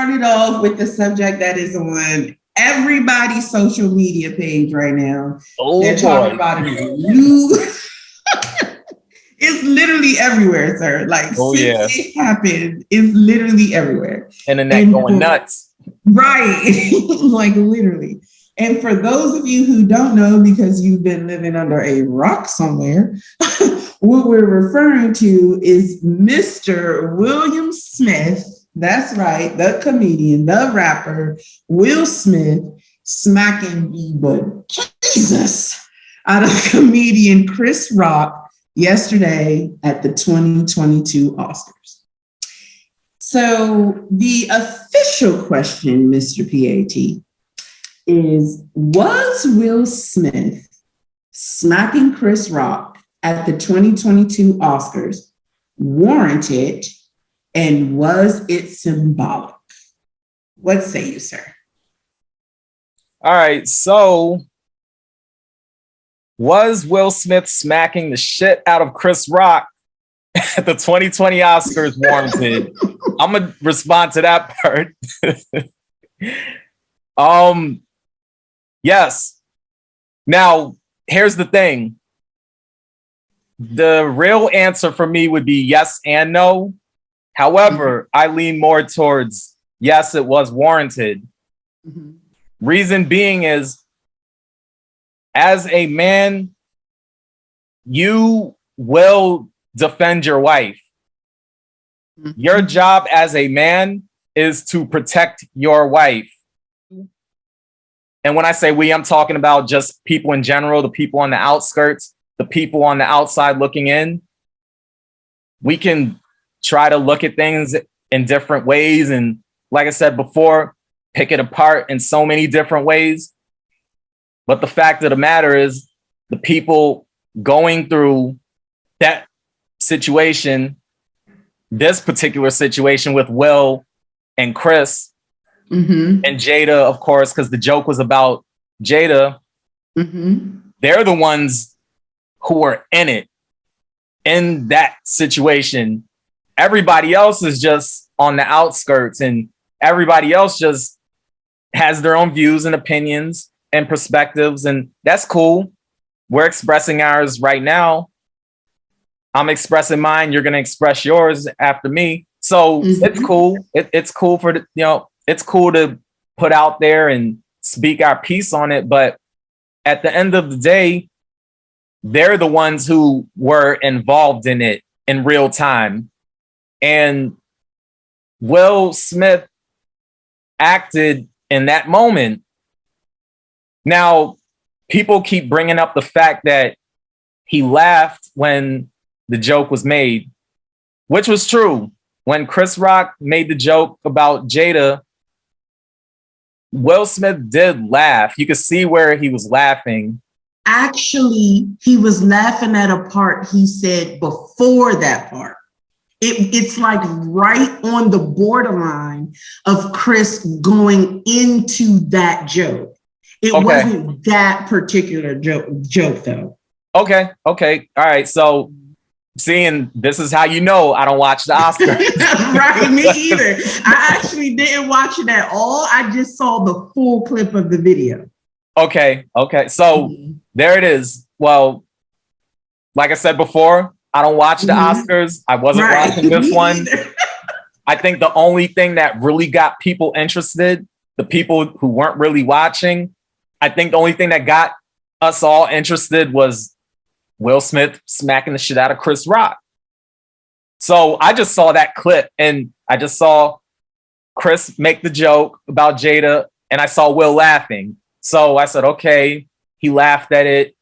started off with the subject that is on everybody's social media page right now. Oh, they're talking about a new. It's literally everywhere, sir. Like, since it happened, it's literally everywhere. Internet going nuts. Right. Like, literally. And for those of you who don't know, because you've been living under a rock somewhere, what we're referring to is Mr. William Smith. That's right. The comedian, the rapper, Will Smith, smacking the Jesus out of comedian Chris Rock yesterday at the 2022 Oscars. So the official question, Mr. PAT, is, was Will Smith smacking Chris Rock at the 2022 Oscars warranted, and was it symbolic? What say you, sir? All right, so was Will Smith smacking the shit out of Chris Rock at the 2020 Oscars warranted? I'm gonna respond to that part. Yes. Now, here's the thing. The real answer for me would be yes and no. However, I lean more towards yes, it was warranted. Mm-hmm. Reason being is, as a man, you will defend your wife. Mm-hmm. Your job as a man is to protect your wife. And when I say we, I'm talking about just people in general, the people on the outskirts, the people on the outside looking in. We can try to look at things in different ways. And like I said before, pick it apart in so many different ways. But the fact of the matter is, the people going through that situation, this particular situation with Will and Chris, mm-hmm. and Jada, of course, because the joke was about Jada, mm-hmm. they're the ones who are in it, in that situation. Everybody else is just on the outskirts, and everybody else just has their own views and opinions and perspectives, and that's cool. We're expressing ours right now. I'm expressing mine. You're going to express yours after me. So mm-hmm. it's cool. It's cool for the, it's cool to put out there and speak our piece on it. But at the end of the day, they're the ones who were involved in it in real time. And Will Smith acted in that moment. Now, people keep bringing up the fact that he laughed when the joke was made, which was true. When Chris Rock made the joke about Jada, Will Smith did laugh. You could see where he was laughing. Actually, he was laughing at a part he said before that part. It's like right on the borderline of Chris going into that joke. It wasn't that particular joke though. Okay. All right. So seeing this is how you know I don't watch the Oscars. Right, me either. I actually didn't watch it at all. I just saw the full clip of the video. Okay. So there it is. Well, like I said before, I don't watch the Oscars. I wasn't watching this one. I think the only thing that really got people interested, the people who weren't really watching, I think the only thing that got us all interested was Will Smith smacking the shit out of Chris Rock. So I just saw that clip and I just saw Chris make the joke about Jada and I saw Will laughing. So I said, okay, he laughed at it.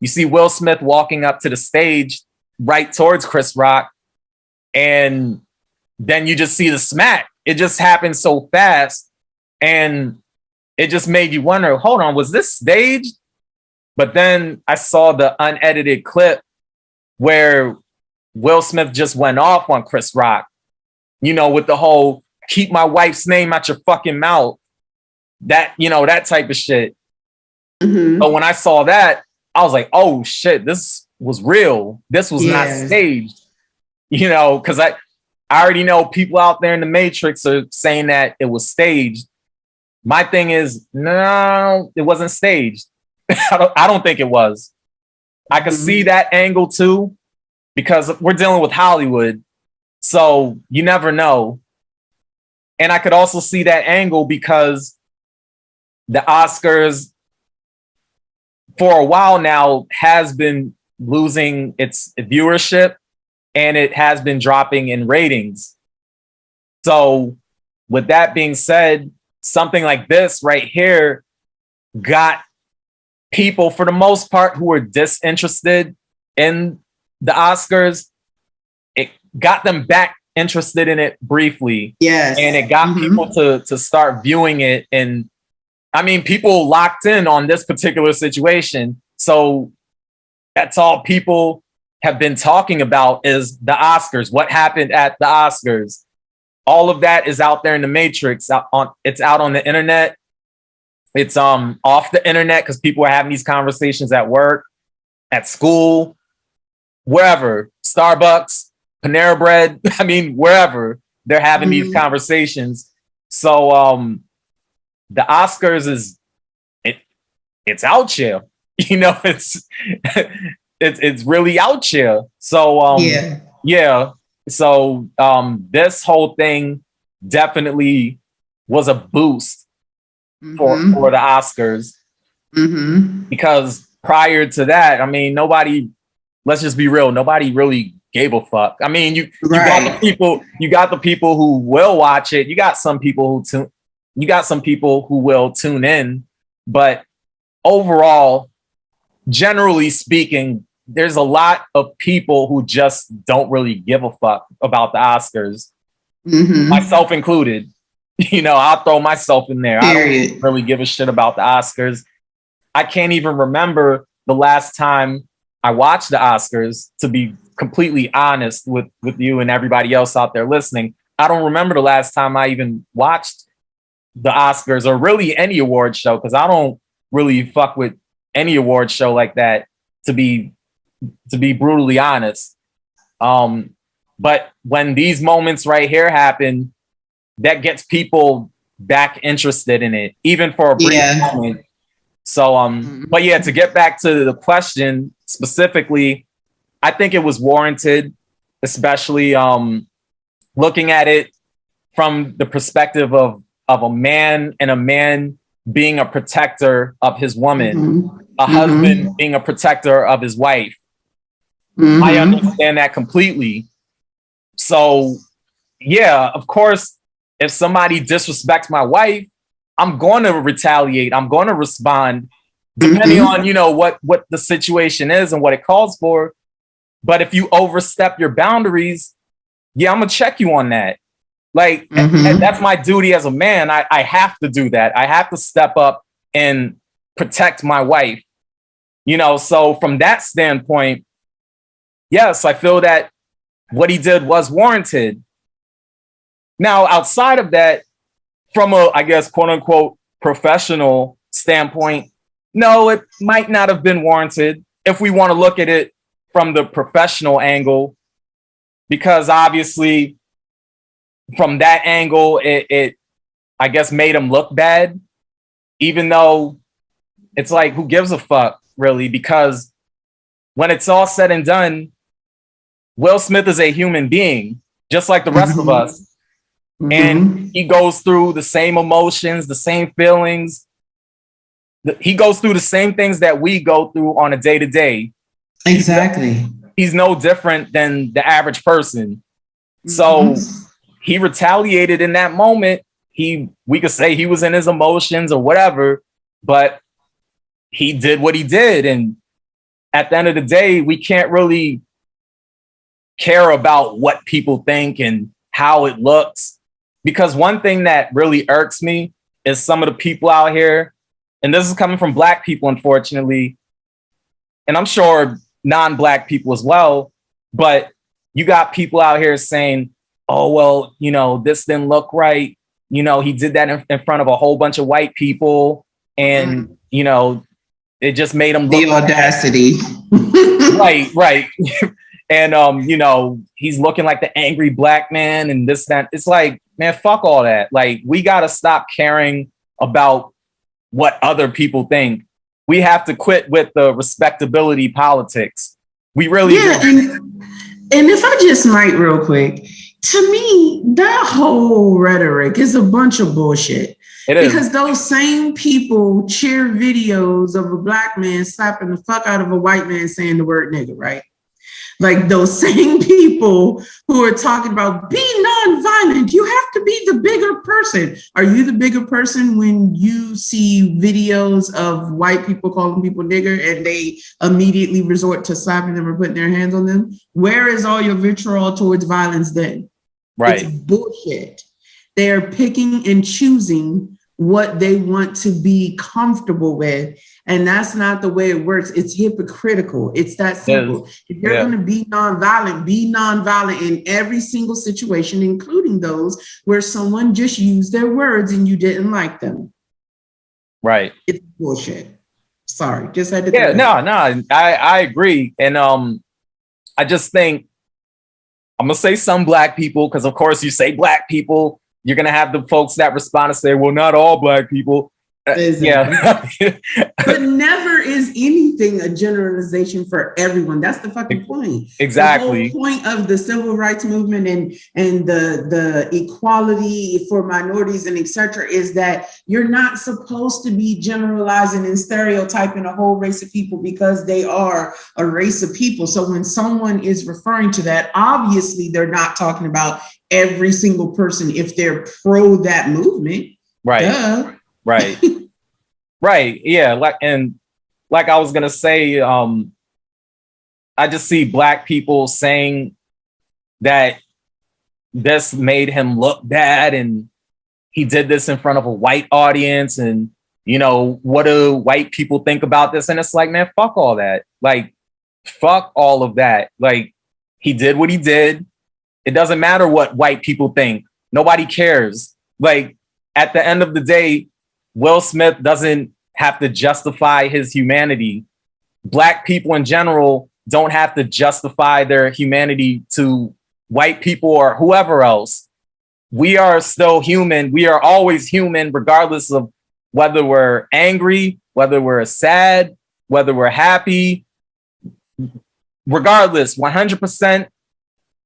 You see Will Smith walking up to the stage right towards Chris Rock, and then you just see the smack. It just happened so fast, and it just made you wonder, hold on, was this staged? But then I saw the unedited clip where Will Smith just went off on Chris Rock, with the whole keep my wife's name out your fucking mouth. That type of shit. Mm-hmm. But when I saw that, I was like, oh shit, this was real. This was not staged. Because I I already know people out there in the Matrix are saying that it was staged. My thing is, no, it wasn't staged. I don't think it was. I could see that angle too, because we're dealing with Hollywood. So you never know. And I could also see that angle because the Oscars for a while now has been losing its viewership and it has been dropping in ratings. So with that being said, something like this right here got people, for the most part, who were disinterested in the Oscars. It got them back interested in it briefly. Yes. And it got people to start viewing it. And I mean, people locked in on this particular situation. So that's all people have been talking about is the Oscars, what happened at the Oscars. All of that is out there in the Matrix. It's out on the internet. It's off the internet because people are having these conversations at work, at school, wherever, Starbucks, Panera Bread. I mean, wherever they're having these conversations. So the Oscars it's out here. You know, it's really out here. So yeah. So this whole thing definitely was a boost for the Oscars. Because prior to that, I mean, let's just be real, nobody really gave a fuck. I mean, you got the people who will watch it. You got some people who will tune in, but overall, generally speaking, there's a lot of people who just don't really give a fuck about the Oscars, myself included. You know, I'll throw myself in there. Period. I don't really give a shit about the Oscars. I can't even remember the last time I watched the Oscars, to be completely honest with you and everybody else out there listening. I don't remember the last time I even watched the Oscars or really any award show, because I don't really fuck with any award show like that, to be brutally honest. But when these moments right here happen, that gets people back interested in it, even for a brief moment. So, but yeah, to get back to the question specifically, I think it was warranted, especially looking at it from the perspective of a man, and a man being a protector of his woman, a husband being a protector of his wife. I understand that completely. So yeah, of course, if somebody disrespects my wife, I'm going to retaliate. I'm going to respond, depending on, you know, what the situation is and what it calls for. But if you overstep your boundaries, yeah, I'm going to check you on that. Like, and that's my duty as a man. I have to do that. I have to step up and protect my wife. You know, so from that standpoint, yes, I feel that what he did was warranted. Now, outside of that, from a, I guess, quote unquote, professional standpoint, no, it might not have been warranted if we want to look at it from the professional angle, because obviously from that angle, it I guess made him look bad, even though it's like, who gives a fuck really? Because when it's all said and done, Will Smith is a human being, just like the rest of us. And he goes through the same emotions, the same feelings. He goes through the same things that we go through on a day-to-day. Exactly. He's no different than the average person. So he retaliated in that moment. We could say he was in his emotions or whatever, but he did what he did. And at the end of the day, we can't really care about what people think and how it looks. Because one thing that really irks me is some of the people out here, and this is coming from Black people, unfortunately, and I'm sure non-Black people as well, but you got people out here saying, oh, well, you know, this didn't look right. You know, he did that in front of a whole bunch of white people, and, you know, it just made him look the audacity. right. and he's looking like the angry black man and this, that. It's like, man, fuck all that. Like, we got to stop caring about what other people think. We have to quit with the respectability politics. We really do. And if I just might real quick, to me, that whole rhetoric is a bunch of bullshit. It is. Because those same people cheer videos of a black man slapping the fuck out of a white man saying the word nigga, right? Like those same people who are talking about be nonviolent, you have to be the bigger person. Are you the bigger person when you see videos of white people calling people nigger and they immediately resort to slapping them or putting their hands on them? Where is all your vitriol towards violence then? Right. It's bullshit. They're picking and choosing what they want to be comfortable with. And that's not the way it works. It's hypocritical. It's that simple. If you're going to be nonviolent in every single situation, including those where someone just used their words and you didn't like them. Right. It's bullshit. Sorry, just had to. Yeah, no, I agree. And I just think I'm going to say some black people, because of course you say black people, you're going to have the folks that respond and say, well, not all black people. Yeah. But never is anything a generalization for everyone. That's the fucking point. Exactly. The whole point of the civil rights movement and the equality for minorities and etc. is that you're not supposed to be generalizing and stereotyping a whole race of people because they are a race of people. So when someone is referring to that, obviously they're not talking about every single person if they're pro that movement. Right. Duh. Right. Right. Yeah. Like I was gonna say, I just see black people saying that this made him look bad and he did this in front of a white audience, and what do white people think about this? And it's like, man, fuck all that. Like, fuck all of that. Like, he did what he did. It doesn't matter what white people think. Nobody cares. Like, at the end of the day, Will Smith doesn't have to justify his humanity. Black people in general don't have to justify their humanity to white people or whoever else. We are still human. We are always human, regardless of whether we're angry, whether we're sad, whether we're happy. Regardless, 100%,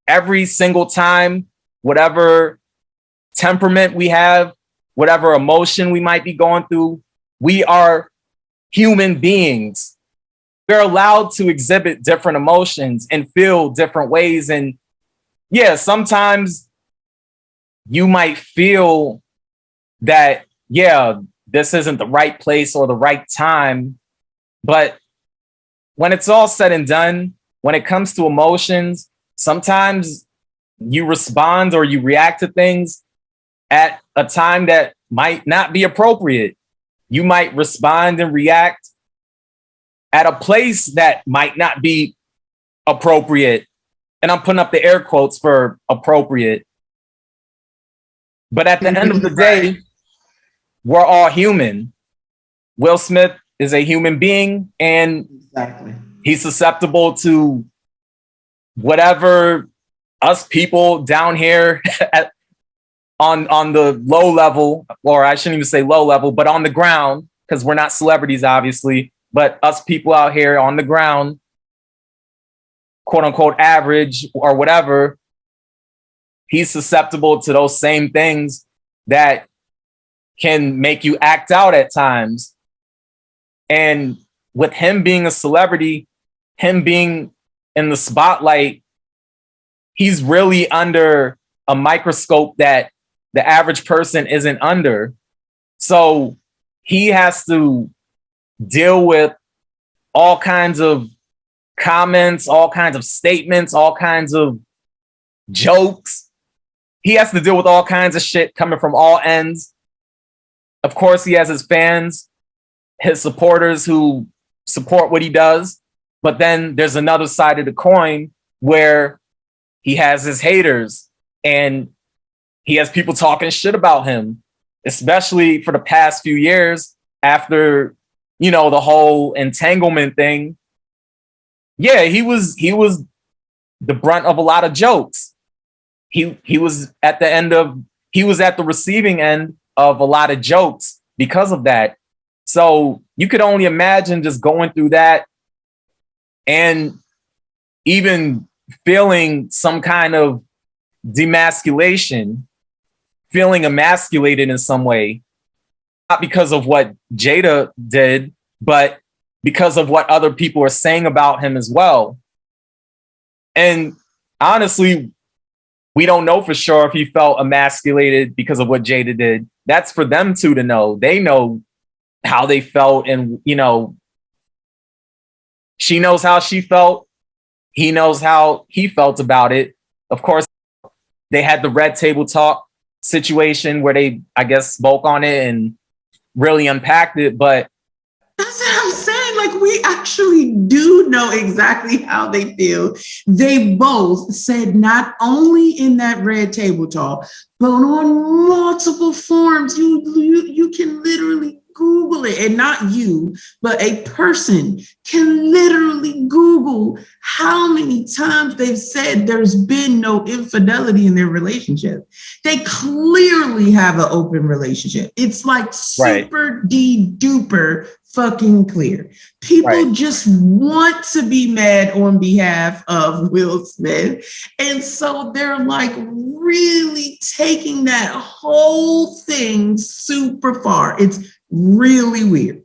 every single time, whatever temperament we have, whatever emotion we might be going through, we are human beings. We're allowed to exhibit different emotions and feel different ways. And yeah, sometimes you might feel that, yeah, this isn't the right place or the right time. But when it's all said and done, when it comes to emotions, sometimes you respond or you react to things at a time that might not be appropriate. You might respond and react at a place that might not be appropriate. And I'm putting up the air quotes for appropriate. But at the end of the day, we're all human. Will Smith is a human being, and he's susceptible to whatever us people down here on the low level, or I shouldn't even say low level, but on the ground, because we're not celebrities, obviously, but us people out here on the ground, quote unquote, average or whatever, he's susceptible to those same things that can make you act out at times. And with him being a celebrity, him being in the spotlight, he's really under a microscope that the average person isn't under. So he has to deal with all kinds of comments, all kinds of statements, all kinds of jokes. He has to deal with all kinds of shit coming from all ends. Of course, he has his fans, his supporters who support what he does. But then there's another side of the coin where he has his haters and he has people talking shit about him, especially for the past few years after, the whole entanglement thing. Yeah, he was the brunt of a lot of jokes. He was at the receiving end of a lot of jokes because of that. So you could only imagine just going through that and even feeling some kind of demasculation, feeling emasculated in some way, not because of what Jada did, but because of what other people are saying about him as well. And honestly, we don't know for sure if he felt emasculated because of what Jada did. That's for them two to know. They know how they felt, and she knows how she felt. He knows how he felt about it. Of course, they had the red table talk situation where they, I guess, spoke on it and really unpacked it. But that's what I'm saying. Like, we actually do know exactly how they feel. They both said, not only in that red table talk, but on multiple forums. You can literally Google it, and not you, but a person can literally Google how many times they've said there's been no infidelity in their relationship. They clearly have an open relationship. It's like super duper fucking clear. People just want to be mad on behalf of Will Smith. And so they're like really taking that whole thing super far. It's really weird.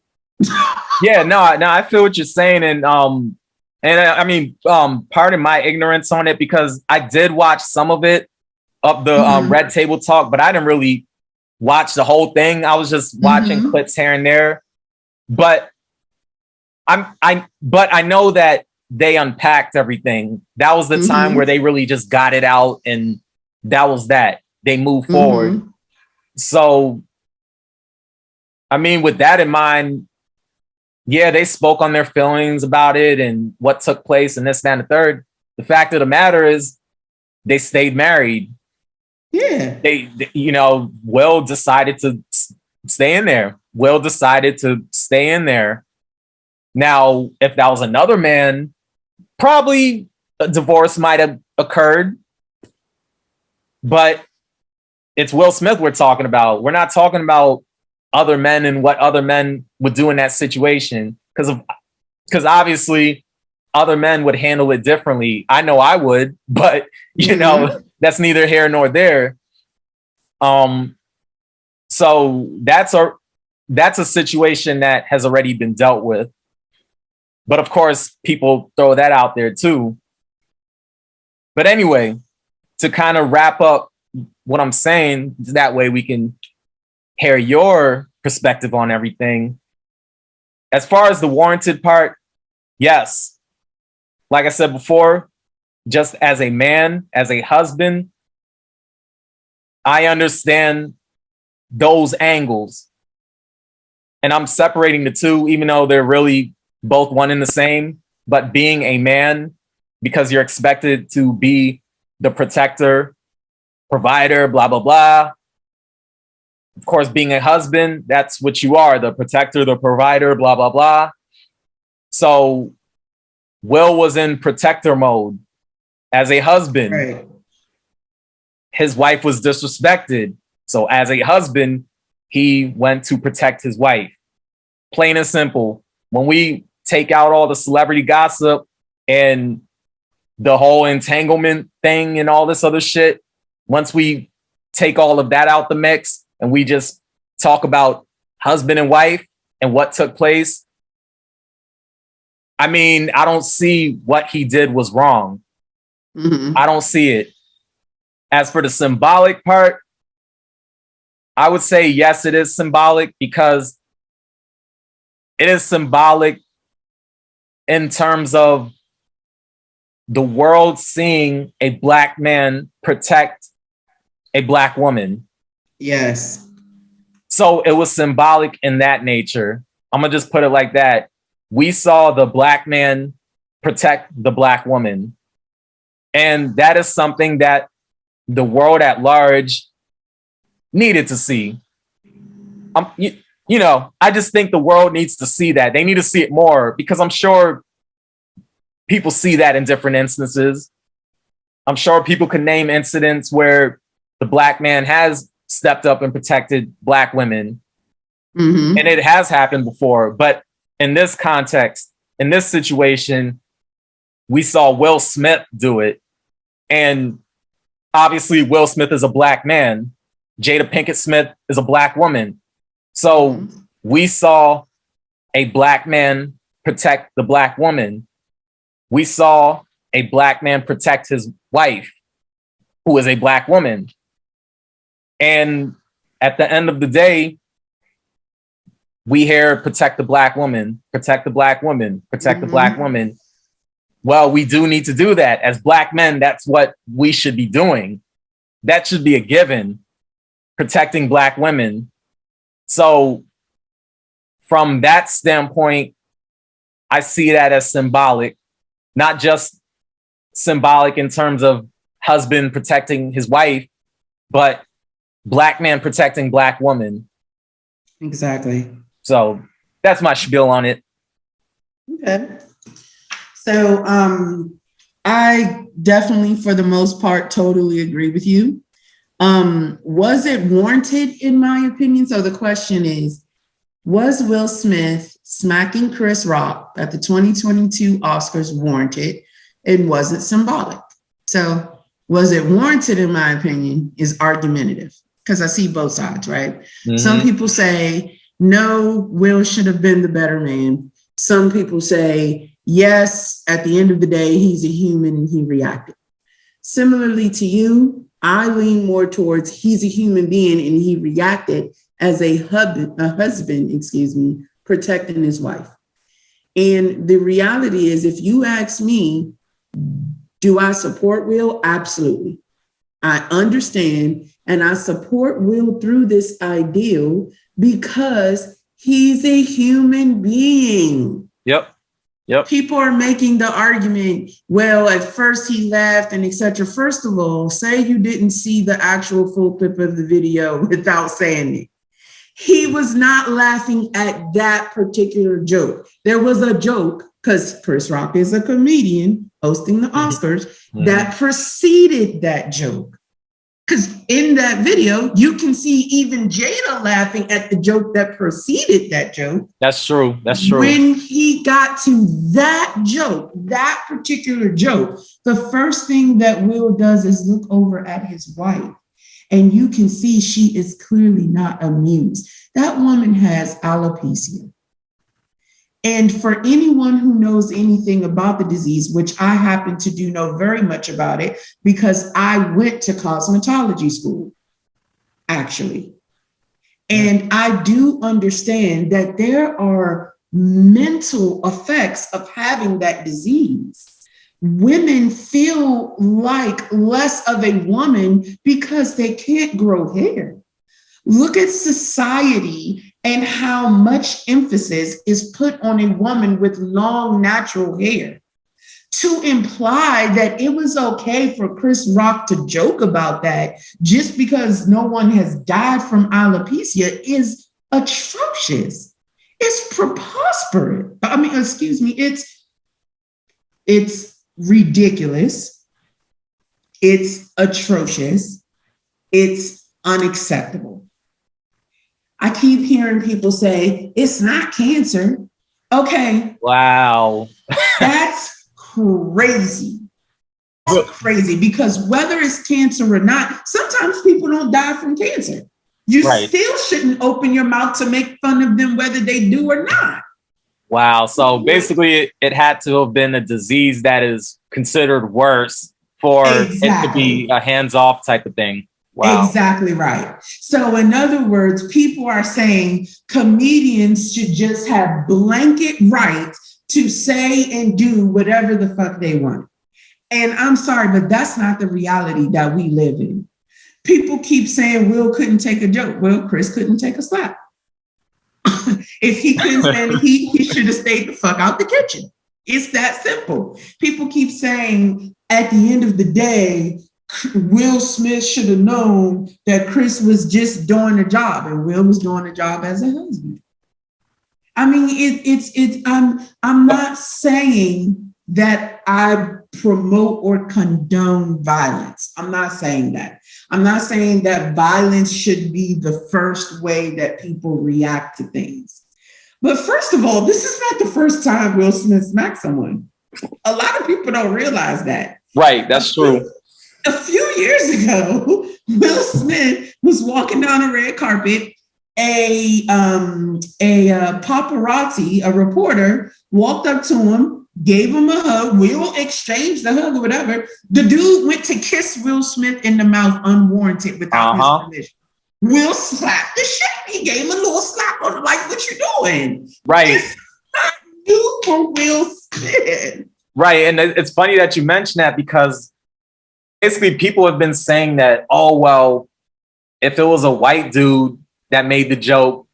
Yeah, no, I feel what you're saying. And I mean, pardon my ignorance on it, because I did watch some of it, of the red table talk, but I didn't really watch the whole thing. I was just watching clips here and there. But I know that they unpacked everything. That was the time where they really just got it out, and that was that. They moved forward. So, I mean, with that in mind, yeah, they spoke on their feelings about it and what took place and this, that, and the third. The fact of the matter is, they stayed married. Yeah. They Will decided to stay in there. Will decided to stay in there. Now, if that was another man, probably a divorce might have occurred. But it's Will Smith we're talking about. We're not talking about other men and what other men would do in that situation. Because obviously other men would handle it differently. I know I would, but that's neither here nor there. So that's a situation that has already been dealt with. But of course, people throw that out there too. But anyway, to kind of wrap up what I'm saying, that way we can hear your perspective on everything. As far as the warranted part, yes. Like I said before, just as a man, as a husband, I understand those angles. And I'm separating the two, even though they're really both one and the same. But being a man, because you're expected to be the protector, provider, blah, blah, blah. Of course, being a husband, that's what you are, the protector, the provider, blah, blah, blah. So Will was in protector mode as a husband. Right. His wife was disrespected. So as a husband, he went to protect his wife. Plain and simple. When we take out all the celebrity gossip and the whole entanglement thing and all this other shit, once we take all of that out the mix and we just talk about husband and wife and what took place, I mean, I don't see what he did was wrong. I don't see it. As for the symbolic part, I would say, yes, it is symbolic, because it is symbolic in terms of the world seeing a black man protect a black woman. Yes. So it was symbolic in that nature. I'm going to just put it like that. We saw the black man protect the black woman. And that is something that the world at large needed to see. I just think the world needs to see that. They need to see it more, because I'm sure people see that in different instances. I'm sure people can name incidents where the Black man has stepped up and protected Black women. Mm-hmm. And it has happened before. But in this context, in this situation, we saw Will Smith do it. And obviously, Will Smith is a Black man. Jada Pinkett-Smith is a Black woman. So we saw a Black man protect the Black woman. We saw a Black man protect his wife, who is a Black woman. And at the end of the day, we hear protect the Black woman, protect the Black woman, protect the Black woman. Well, we do need to do that. As Black men, that's what we should be doing. That should be a given, protecting Black women. So from that standpoint, I see that as symbolic, not just symbolic in terms of husband protecting his wife, but Black man protecting Black woman. Exactly. So that's my spiel on it. Okay. So I definitely, for the most part, totally agree with you. Was it warranted, in my opinion? So the question is, was Will Smith smacking Chris Rock at the 2022 Oscars warranted, and was it symbolic? So was it warranted, in my opinion, is argumentative, because I see both sides, right? Mm-hmm. Some people say, no, Will should have been the better man. Some people say, yes, at the end of the day, he's a human and he reacted. Similarly to you, I lean more towards he's a human being and he reacted as a husband, protecting his wife. And the reality is, if you ask me, do I support Will? Absolutely. I understand and I support Will through this ideal because he's a human being. Yep. People are making the argument, well, at first he laughed and etc. First of all, say you didn't see the actual full clip of the video without saying it. He was not laughing at that particular joke. There was a joke, because Chris Rock is a comedian hosting the Oscars, that preceded that joke. Because in that video, you can see even Jada laughing at the joke that preceded that joke. That's true. When he got to that joke, that particular joke, the first thing that Will does is look over at his wife. And you can see she is clearly not amused. That woman has alopecia. And for anyone who knows anything about the disease, which I happen to know very much about it because I went to cosmetology school, actually. And I do understand that there are mental effects of having that disease. Women feel like less of a woman because they can't grow hair. Look at society and how much emphasis is put on a woman with long natural hair. To imply that it was okay for Chris Rock to joke about that just because no one has died from alopecia is atrocious. It's preposterous. It's ridiculous. It's atrocious. It's unacceptable. I keep hearing people say, it's not cancer. Okay. Wow. That's crazy. That's crazy, because whether it's cancer or not, sometimes people don't die from cancer. You still shouldn't open your mouth to make fun of them whether they do or not. Wow. So basically it had to have been a disease that is considered worse for it to be a hands-off type of thing. Wow. Exactly right. So in other words, people are saying comedians should just have blanket rights to say and do whatever the fuck they want. And I'm sorry, but that's not the reality that we live in. People keep saying Will couldn't take a joke. Well, Chris couldn't take a slap. If he couldn't stand the heat, he should have stayed the fuck out the kitchen. It's that simple. People keep saying at the end of the day, Will Smith should have known that Chris was just doing a job, and Will was doing a job as a husband. I mean, I'm not saying that I promote or condone violence. I'm not saying that. I'm not saying that violence should be the first way that people react to things. But first of all, this is not the first time Will Smith smacked someone. A lot of people don't realize that. Right, that's true. A few years ago, Will Smith was walking down a red carpet. A paparazzi, a reporter, walked up to him, gave him a hug. Will exchanged the hug or whatever. The dude went to kiss Will Smith in the mouth unwarranted without his permission. Will slapped the shit. He gave him a little slap on him, like, what you doing? Right. It's not new for Will Smith. Right. And it's funny that you mentioned that, because basically people have been saying that, oh, well, if it was a white dude that made the joke,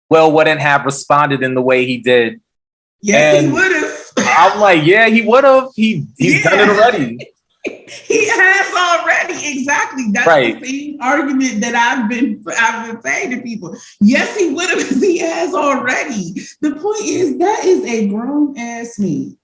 Will wouldn't have responded in the way he did. Yes, he would have. I'm like, yeah, he would have. He's done it already. He has already. Exactly. That's the same argument that I've been saying to people. Yes, he would have, because he has already. The point is, that is a grown ass man.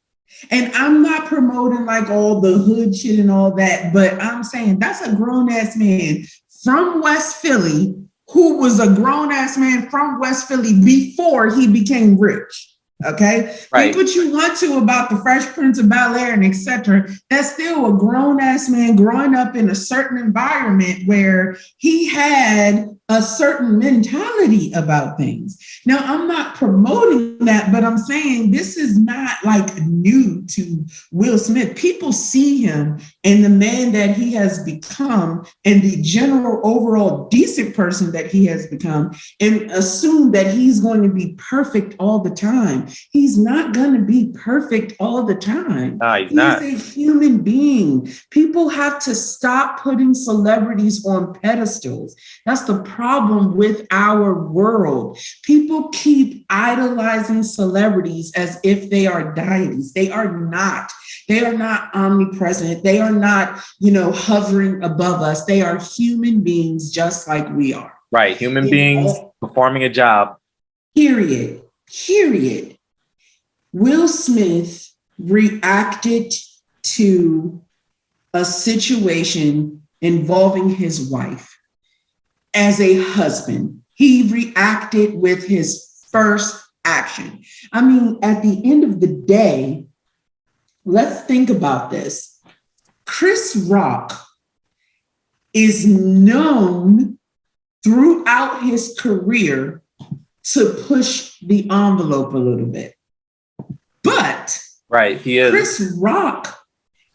And I'm not promoting like all the hood shit and all that, but I'm saying that's a grown ass man from West Philly, who was a grown ass man from West Philly before he became rich. Okay. Think what you want to about the Fresh Prince of Bel-Air and etc. That's still a grown ass man growing up in a certain environment where he had a certain mentality about things. Now, I'm not promoting that, but I'm saying this is not like new to Will Smith. People see him and the man that he has become and the general overall decent person that he has become, and assume that he's going to be perfect all the time. He's not going to be perfect all the time. He's not. He's a human being. People have to stop putting celebrities on pedestals. That's the problem with our world. People keep idolizing celebrities as if they are deities. They are not. They are not omnipresent. They are not, hovering above us. They are human beings just like we are. Right. Human beings performing a job. Period. Will Smith reacted to a situation involving his wife as a husband. He reacted with his first action. I mean, at the end of the day, let's think about this. Chris Rock is known throughout his career to push the envelope a little bit. But he is. Chris Rock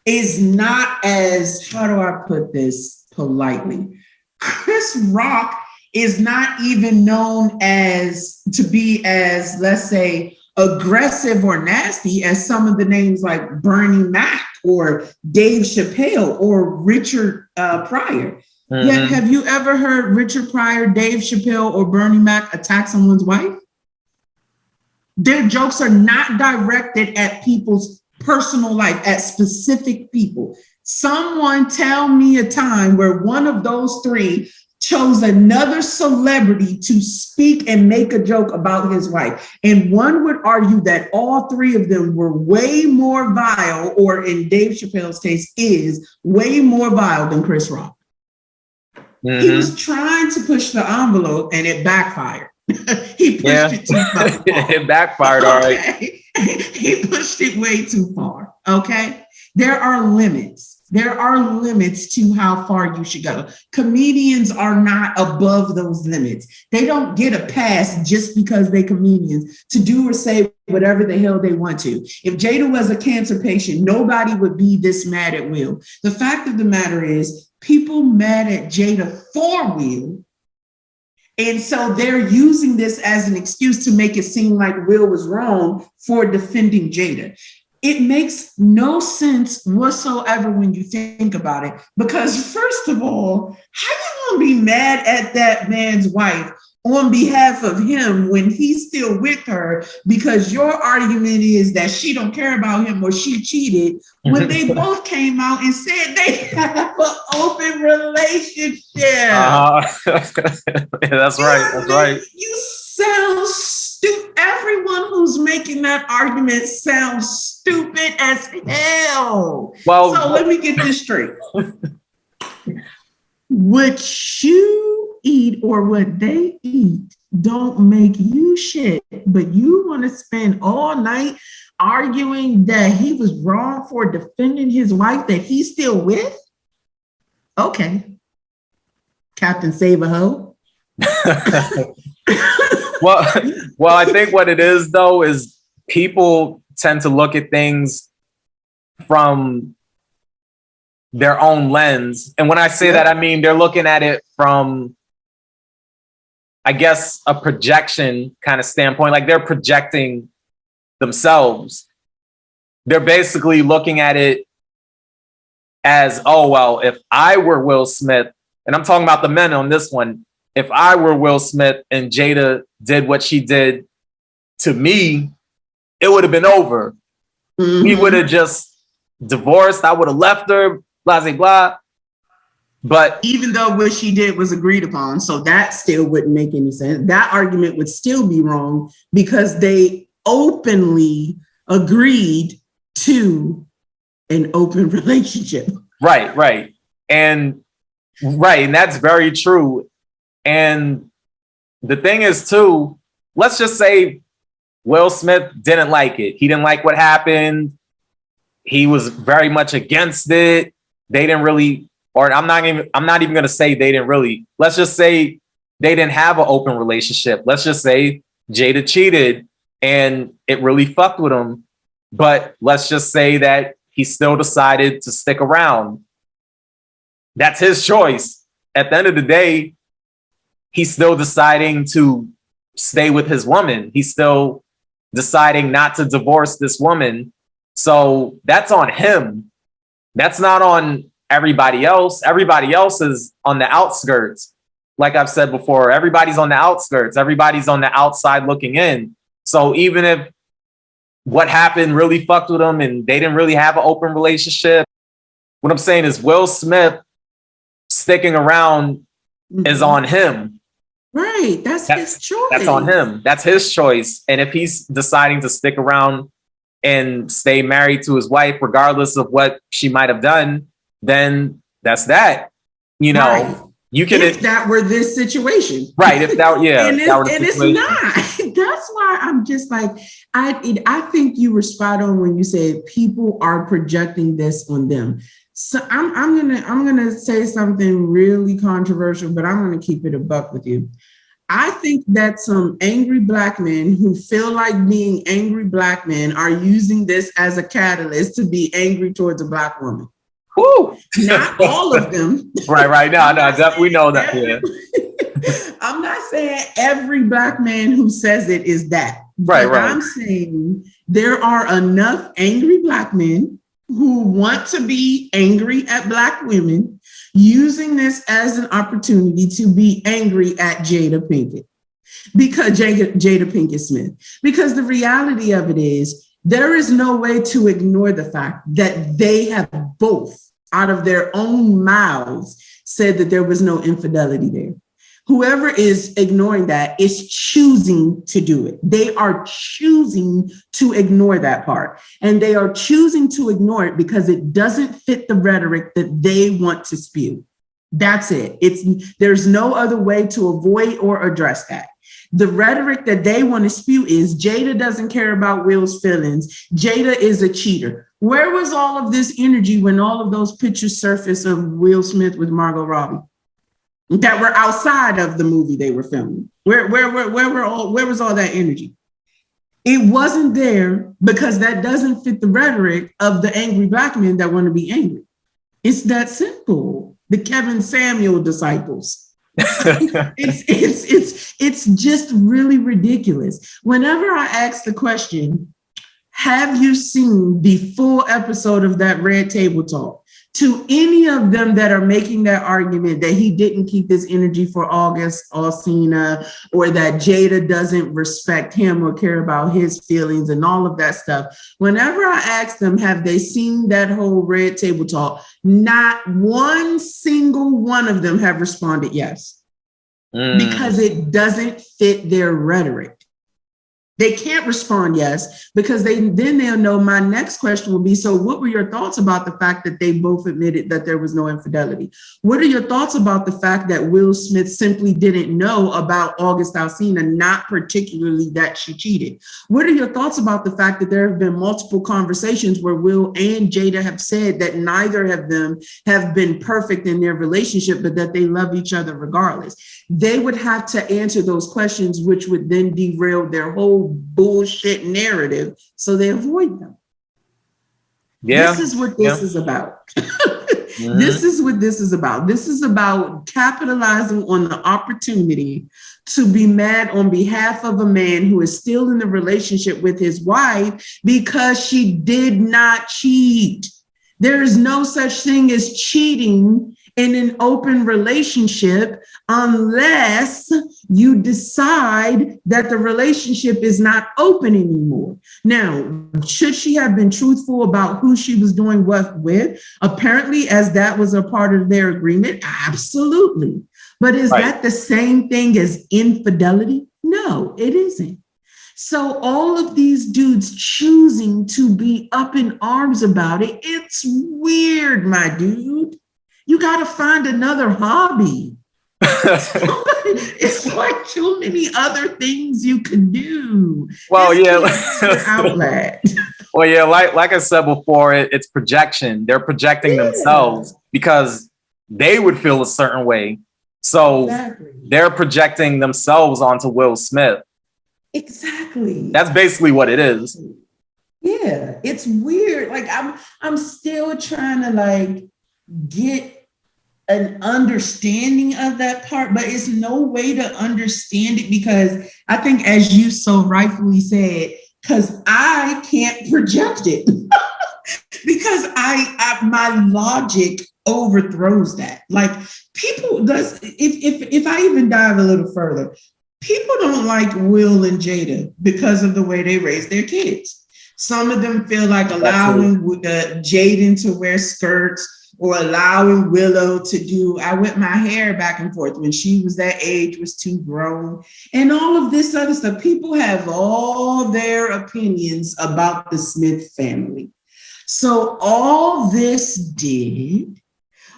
is not as, how do I put this politely? Chris Rock is not even known to be as, let's say, aggressive or nasty as some of the names like Bernie Mac or Dave Chappelle or Richard Pryor. Mm-hmm. Yet, have you ever heard Richard Pryor, Dave Chappelle, or Bernie Mac attack someone's wife? Their jokes are not directed at people's personal life, at specific people. Someone tell me a time where one of those three chose another celebrity to speak and make a joke about his wife. And one would argue that all three of them were way more vile, or in Dave Chappelle's case, is way more vile than Chris Rock. Mm-hmm. He was trying to push the envelope and it backfired. He pushed it too far. It backfired, all right. He pushed it way too far, okay? There are limits. There are limits to how far you should go. Comedians are not above those limits. They don't get a pass just because they're comedians to do or say whatever the hell they want to. If Jada was a cancer patient, nobody would be this mad at Will. The fact of the matter is, people mad at Jada for Will. And so they're using this as an excuse to make it seem like Will was wrong for defending Jada. It makes no sense whatsoever when you think about it, because first of all, how you gonna be mad at that man's wife on behalf of him when he's still with her because your argument is that she don't care about him or she cheated, when they both came out and said they have an open relationship? That's right. You sound stupid. Everyone who's who's making that argument sound stupid as hell. Well, so let me get this straight. What you eat or what they eat don't make you shit, but you want to spend all night arguing that he was wrong for defending his wife that he's still with? Okay. Captain Save a Hoe. well, I think what it is though is people tend to look at things from their own lens. And when I say that, I mean they're looking at it from, I guess, a projection kind of standpoint. Like they're projecting themselves. They're basically looking at it as, oh, well, if I were Will Smith, and I'm talking about the men on this one, if I were Will Smith and Jada did what she did to me, it would have been over. Mm-hmm. We would have just divorced. I would have left her, blah, blah, blah. But even though what she did was agreed upon, so that still wouldn't make any sense. That argument would still be wrong because they openly agreed to an open relationship. Right. And that's very true. And the thing is too, let's just say Will Smith didn't like it. He didn't like what happened. He was very much against it. They didn't really, or I'm not even going to say they didn't really. Let's just say they didn't have an open relationship. Let's just say Jada cheated and it really fucked with him. But let's just say that he still decided to stick around. That's his choice. At the end of the day, he's still deciding to stay with his woman. He's still deciding not to divorce this woman. So that's on him. That's not on everybody else. Everybody else is on the outskirts. Like I've said before, everybody's on the outskirts. Everybody's on the outside looking in. So even if what happened really fucked with them and they didn't really have an open relationship, what I'm saying is Will Smith sticking around is on him. Right. That's his choice. That's on him. That's his choice. And if he's deciding to stick around and stay married to his wife, regardless of what she might have done, then that's that. You know, right. You can. If that were this situation. Right. If that, yeah. and it's not. That's why I'm just like, I think you were spot on when you said people are projecting this on them. So I'm gonna say something really controversial, but I'm gonna keep it a buck with you. I think that some angry Black men who feel like being angry Black men are using this as a catalyst to be angry towards a Black woman. Woo! Not all of them. Right. No, we know that. Yeah. I'm not saying every Black man who says it is that. Right. I'm saying there are enough angry Black men who want to be angry at Black women, using this as an opportunity to be angry at Jada Pinkett, because Jada Pinkett-Smith. Because the reality of it is, there is no way to ignore the fact that they have both, out of their own mouths, said that there was no infidelity there. Whoever is ignoring that is choosing to do it. They are choosing to ignore that part. And they are choosing to ignore it because it doesn't fit the rhetoric that they want to spew. That's it. There's no other way to avoid or address that. The rhetoric that they want to spew is Jada doesn't care about Will's feelings. Jada is a cheater. Where was all of this energy when all of those pictures surfaced of Will Smith with Margot Robbie that were outside of the movie they were filming? Where was all that energy? It wasn't there because that doesn't fit the rhetoric of the angry Black men that want to be angry. It's that simple. The Kevin Samuel disciples. It's just really ridiculous. Whenever I ask the question, have you seen the full episode of that Red Table Talk? To any of them that are making that argument that he didn't keep his energy for August Alsina, or that Jada doesn't respect him or care about his feelings and all of that stuff. Whenever I ask them, have they seen that whole Red Table Talk? Not one single one of them have responded yes, because it doesn't fit their rhetoric. They can't respond yes, because then they'll know my next question will be, so what were your thoughts about the fact that they both admitted that there was no infidelity? What are your thoughts about the fact that Will Smith simply didn't know about August Alsina, not particularly that she cheated? What are your thoughts about the fact that there have been multiple conversations where Will and Jada have said that neither of them have been perfect in their relationship, but that they love each other regardless? They would have to answer those questions, which would then derail their whole bullshit narrative, so they avoid them. Yeah. This is what this is about. Mm-hmm. This is what this is about. This is about capitalizing on the opportunity to be mad on behalf of a man who is still in a relationship with his wife because she did not cheat. There is no such thing as cheating in an open relationship unless you decide that the relationship is not open anymore. Now, should she have been truthful about who she was doing what with? Apparently, as that was a part of their agreement, absolutely. But is that the same thing as infidelity? No, it isn't. So all of these dudes choosing to be up in arms about it, it's weird, my dude. You got to find another hobby. It's like too many other things you can do. Well, yeah. Outlet. Well, yeah, like I said before, it's projection. They're projecting themselves because they would feel a certain way. So they're projecting themselves onto Will Smith. Exactly. That's basically what it is. Yeah, it's weird. Like I'm still trying to like get an understanding of that part, but it's no way to understand it because I think, as you so rightfully said, because I can't project it because I my logic overthrows that. Like people does if I even dive a little further, people don't like Will and Jada because of the way they raise their kids. Some of them feel like allowing Jaden to wear skirts or allowing Willow to do, I whip my hair back and forth when she was that age, was too grown, and all of this other stuff. People have all their opinions about the Smith family. So all this did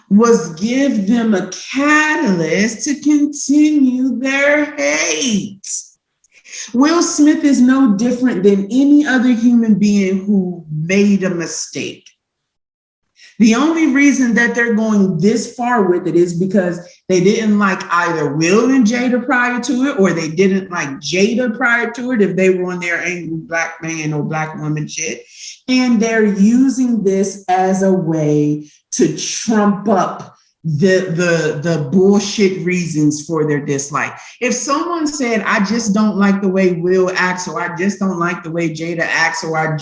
was give them a catalyst to continue their hate. Will Smith is no different than any other human being who made a mistake. The only reason that they're going this far with it is because they didn't like either Will and Jada prior to it, or they didn't like Jada prior to it if they were on their angry black man or black woman shit. And they're using this as a way to trump up the bullshit reasons for their dislike. If someone said, I just don't like the way Will acts, or I just don't like the way Jada acts, or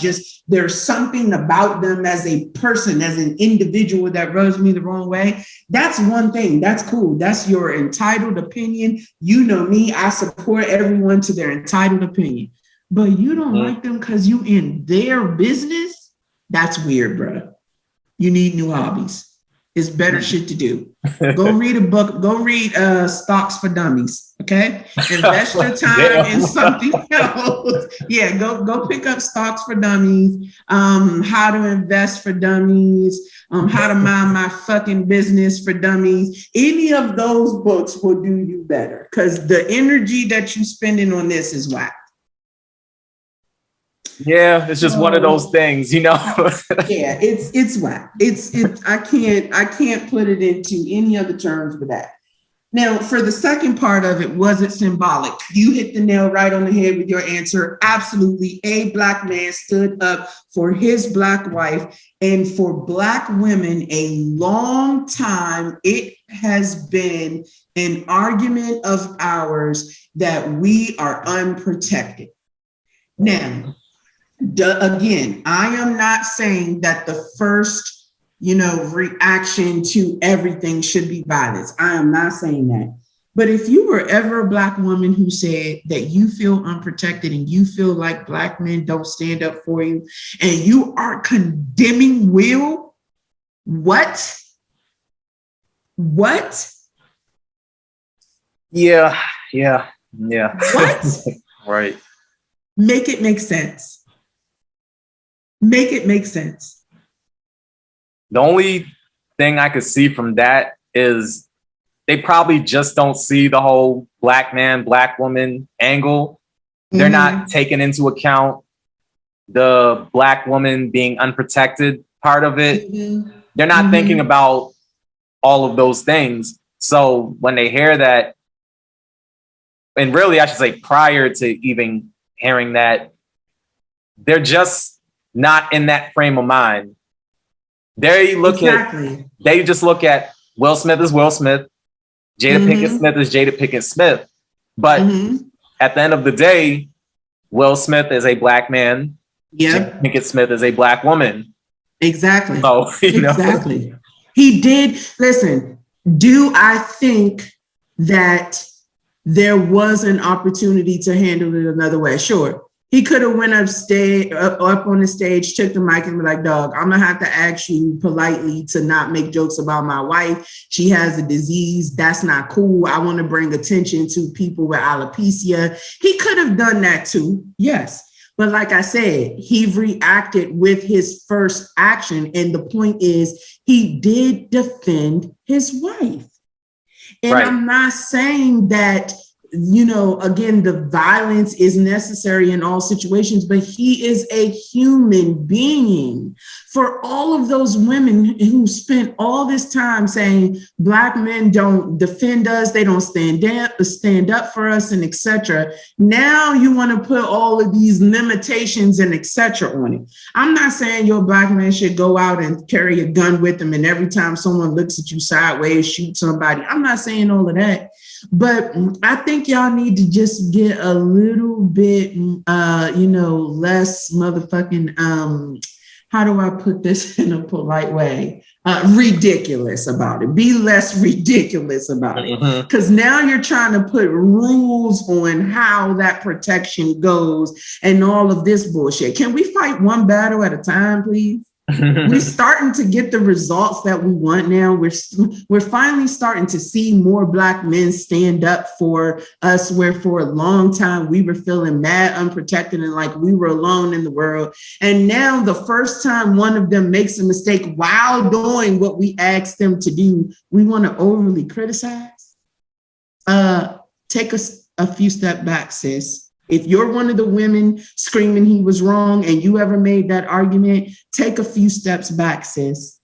there's something about them as a person, as an individual that rubs me the wrong way, that's one thing. That's cool. That's your entitled opinion. You know me, I support everyone to their entitled opinion. But you don't like them because you in their business? That's weird, bro. You need new hobbies. It's better shit to do. Go read a book. Go read Stocks for Dummies. Okay, invest your time in something else. Yeah, go pick up Stocks for Dummies. How to Invest for Dummies. How to Mind My Fucking Business for Dummies. Any of those books will do you better because the energy that you're spending on this is whack. Yeah, it's just one of those things, you know. Yeah, it's whack. I can't put it into any other terms but that. Now, for the second part of it, was it symbolic? You hit the nail right on the head with your answer. Absolutely. A black man stood up for his black wife, and for black women a long time. It has been an argument of ours that we are unprotected. Now, again, I am not saying that the first, reaction to everything should be violence. I am not saying that. But if you were ever a black woman who said that you feel unprotected and you feel like black men don't stand up for you, and you are condemning Will, what? Yeah. What? Right. Make it make sense. Make it make sense. The only thing I could see from that is they probably just don't see the whole black man, black woman angle. They're not taking into account the black woman being unprotected part of it. They're not thinking about all of those things. So when they hear that, and really I should say prior to even hearing that, they're just not in that frame of mind. They just look at Will Smith as Will Smith, Jada Pinkett-Smith is Jada Pinkett-Smith. But at the end of the day, Will Smith is a black man. Jada Pinkett-Smith is a black woman. Exactly. So, exactly. He did. Listen, do I think that there was an opportunity to handle it another way? Sure. He could have went up on the stage, took the mic and be like, dog, I'm gonna have to ask you politely to not make jokes about my wife. She has a disease. That's not cool. I want to bring attention to people with alopecia. He could have done that too. Yes. But like I said, he reacted with his first action. And the point is, he did defend his wife. And I'm not saying that, again, the violence is necessary in all situations, but he is a human being. For all of those women who spent all this time saying black men don't defend us, they don't stand up for us, and etc. Now you want to put all of these limitations and etc. on it. I'm not saying your black man should go out and carry a gun with him, and every time someone looks at you sideways, shoot somebody. I'm not saying all of that. But I think y'all need to just get a little bit, less motherfucking, how do I put this in a polite way? Ridiculous about it. Be less ridiculous about it. Because now you're trying to put rules on how that protection goes and all of this bullshit. Can we fight one battle at a time, please? We're starting to get the results that we want now. We're finally starting to see more black men stand up for us, where for a long time we were feeling mad, unprotected, and like we were alone in the world. And now the first time one of them makes a mistake while doing what we asked them to do, we want to overly criticize. Take a few steps back, sis. If you're one of the women screaming he was wrong and you ever made that argument, take a few steps back, sis.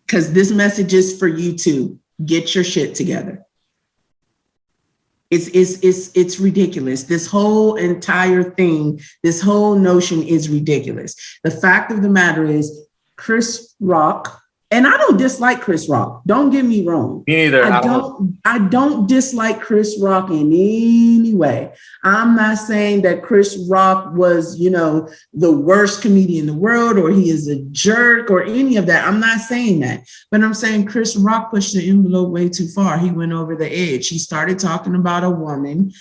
Because this message is for you too. Get your shit together. It's ridiculous. This whole entire thing, this whole notion is ridiculous. The fact of the matter is, Chris Rock, and I don't dislike Chris Rock. Don't get me wrong. Me neither. I don't dislike Chris Rock in any way. I'm not saying that Chris Rock was, the worst comedian in the world, or he is a jerk or any of that. I'm not saying that. But I'm saying Chris Rock pushed the envelope way too far. He went over the edge. He started talking about a woman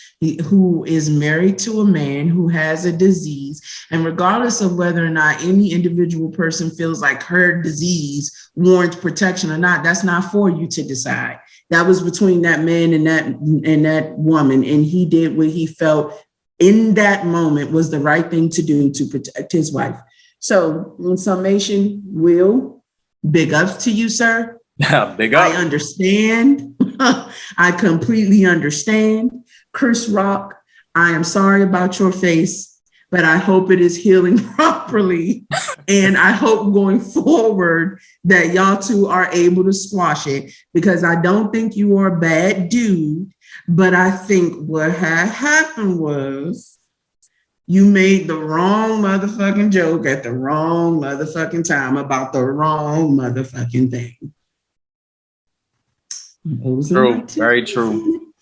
who is married to a man who has a disease. And regardless of whether or not any individual person feels like her disease warrants protection or not, that's not for you to decide. That was between that man and that woman, and he did what he felt in that moment was the right thing to do to protect his wife. So, in summation, Will, big ups to you, sir. Big up. I understand. I completely understand. Chris Rock, I am sorry about your face, but I hope it is healing properly. And I hope going forward that y'all two are able to squash it, because I don't think you are a bad dude, but I think what had happened was you made the wrong motherfucking joke at the wrong motherfucking time about the wrong motherfucking thing. True, very true.